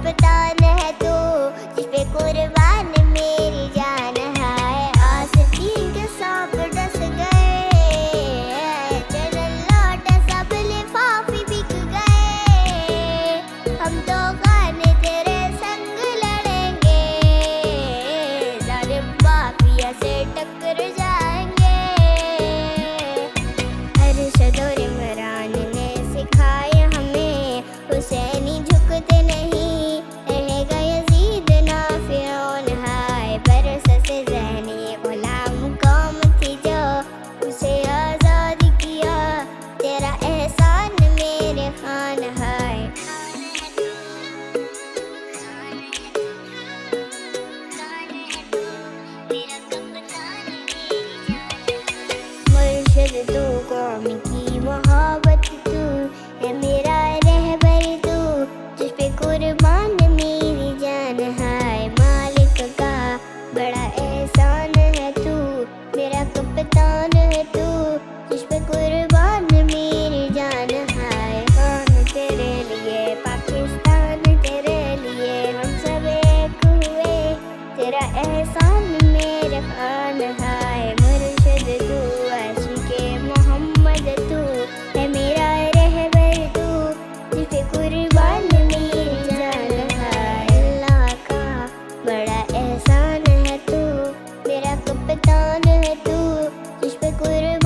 कप्तान है तू, जिस पे कुर्बान मेरी जान है। आस्तीन के सांप डस गए, चलन लौटा सब लिफाफे बिक गए। हम तो गाने तेरे संग लड़ेंगे, जालिम माफिया से टक्कर जाएंगे। अरशद और इमरान ने सिखाया हमें, हुसैनी झुकते नहीं, रहेगा यजीद ना फिरौन है। बरस से ज़हनी गुलाम कौम थी जो, उसे आज़ाद किया, तेरा एहसान मेरे खान है। मुर्शिद तू कौम की मोहब्बत तू है, मेरा रहबर तू, जिस पे कुर्बान मेरी जान है। मालिक का बड़ा एहसान है तू, मेरा कप्तान है तू, जिस पे कुर्बान मेरी जान है। खान तेरे लिए, पाकिस्तान तेरे लिए, हम सब एक हुए, तेरा एहसान मेरे खान है। मुर्शिद तू आशिक़े मोहम्मद तू है, मेरा रहबर तू, जिस पे कुर्बान मेरी जान है। अल्लाह का बड़ा एहसान है तू, मेरा कप्तान है तू, जिस पे कुर्बान